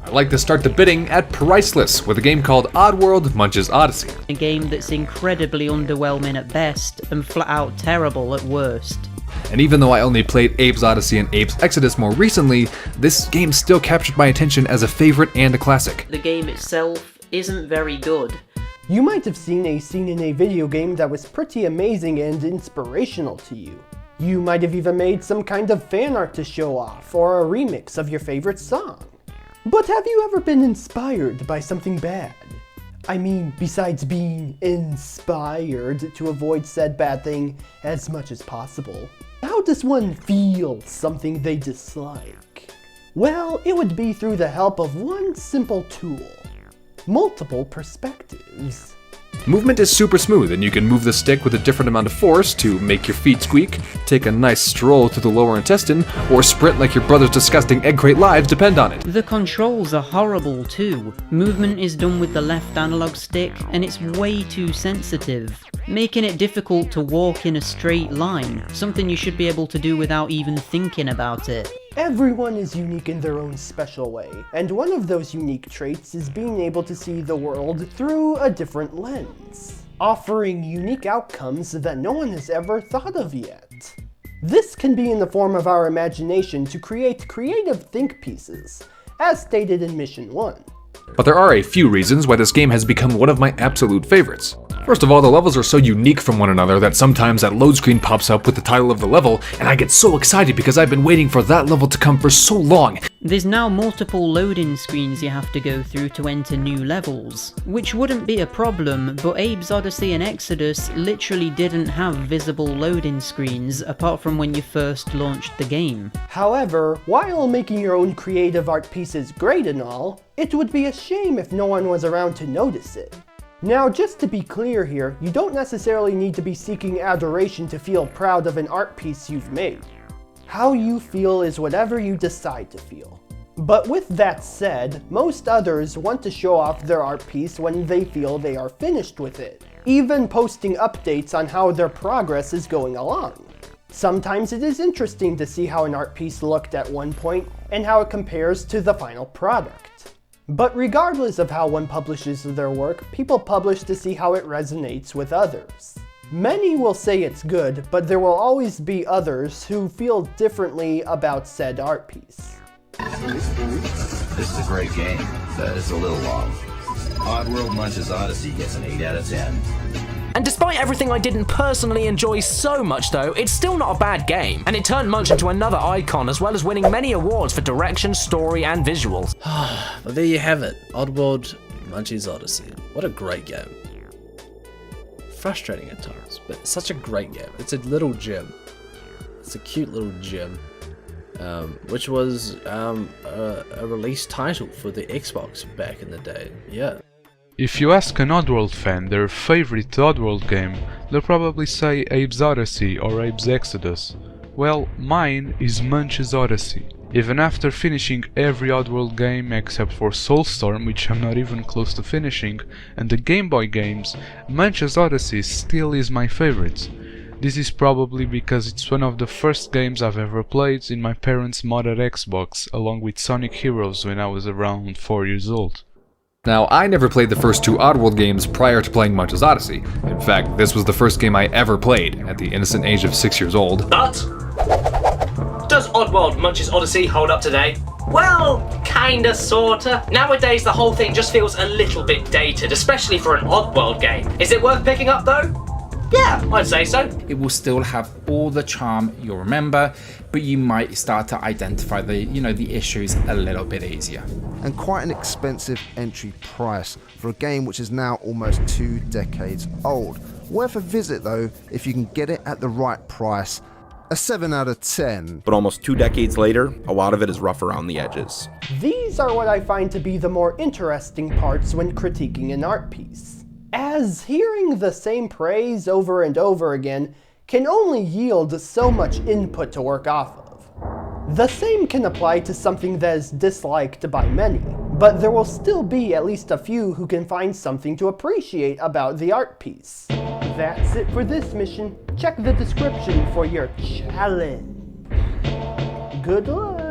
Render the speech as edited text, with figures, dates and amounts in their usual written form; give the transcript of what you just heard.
I'd like to start the bidding at priceless with a game called Oddworld Munch's Odyssey. A game that's incredibly underwhelming at best and flat out terrible at worst. And even though I only played Abe's Odyssey and Abe's Exodus more recently, this game still captured my attention as a favorite and a classic. The game itself isn't very good. You might have seen a scene in a video game that was pretty amazing and inspirational to you. You might have even made some kind of fan art to show off, or a remix of your favorite song. But have you ever been inspired by something bad? I mean, besides being inspired to avoid said bad thing as much as possible. How does one feel something they dislike? Well, it would be through the help of one simple tool. Multiple perspectives. Movement is super smooth, and you can move the stick with a different amount of force to make your feet squeak, take a nice stroll through the lower intestine, or sprint like your brother's disgusting egg crate lives depend on it. The controls are horrible too. Movement is done with the left analog stick, and it's way too sensitive, making it difficult to walk in a straight line, something you should be able to do without even thinking about it. Everyone is unique in their own special way, and one of those unique traits is being able to see the world through a different lens, offering unique outcomes that no one has ever thought of yet. This can be in the form of our imagination to create creative think pieces, as stated in Mission 1. But there are a few reasons why this game has become one of my absolute favorites. First of all, the levels are so unique from one another that sometimes that load screen pops up with the title of the level, and I get so excited because I've been waiting for that level to come for so long. There's now multiple loading screens you have to go through to enter new levels, which wouldn't be a problem, but Abe's Odyssey and Exodus literally didn't have visible loading screens apart from when you first launched the game. However, while making your own creative art pieces great and all, it would be a shame if no one was around to notice it. Now, just to be clear here, you don't necessarily need to be seeking adoration to feel proud of an art piece you've made. How you feel is whatever you decide to feel. But with that said, most others want to show off their art piece when they feel they are finished with it, even posting updates on how their progress is going along. Sometimes it is interesting to see how an art piece looked at one point and how it compares to the final product. But regardless of how one publishes their work, people publish to see how it resonates with others. Many will say it's good, but there will always be others who feel differently about said art piece. This is a great game, but it's a little long. Oddworld Munch's Odyssey gets an 8 out of 10. And despite everything I didn't personally enjoy so much though, it's still not a bad game, and it turned Munch into another icon as well as winning many awards for direction, story and visuals. Well, there you have it, Oddworld Munch's Odyssey. What a great game. Frustrating at times, but such a great game. It's a little gem. It's a cute little gem, which was a release title for the Xbox back in the day, yeah. If you ask an Oddworld fan their favorite Oddworld game, they'll probably say Abe's Odyssey or Abe's Exodus. Well, mine is Munch's Odyssey. Even after finishing every Oddworld game except for Soulstorm, which I'm not even close to finishing, and the Game Boy games, Munch's Odyssey still is my favorite. This is probably because it's one of the first games I've ever played in my parents' modded Xbox, along with Sonic Heroes when I was around 4 years old. Now, I never played the first two Oddworld games prior to playing Munch's Odyssey. In fact, this was the first game I ever played, at the innocent age of 6 years old. But does Oddworld Munch's Odyssey hold up today? Well, kinda, sorta. Nowadays, the whole thing just feels a little bit dated, especially for an Oddworld game. Is it worth picking up though? Yeah, I'd say so. It will still have all the charm you'll remember, but you might start to identify the issues a little bit easier. And quite an expensive entry price for a game which is now almost 2 decades old. Worth a visit though, if you can get it at the right price. A 7 out of 10. But almost 2 decades later, a lot of it is rough around the edges. These are what I find to be the more interesting parts when critiquing an art piece, as hearing the same praise over and over again can only yield so much input to work off of. The same can apply to something that is disliked by many, but there will still be at least a few who can find something to appreciate about the art piece. That's it for this mission. Check the description for your challenge. Good luck!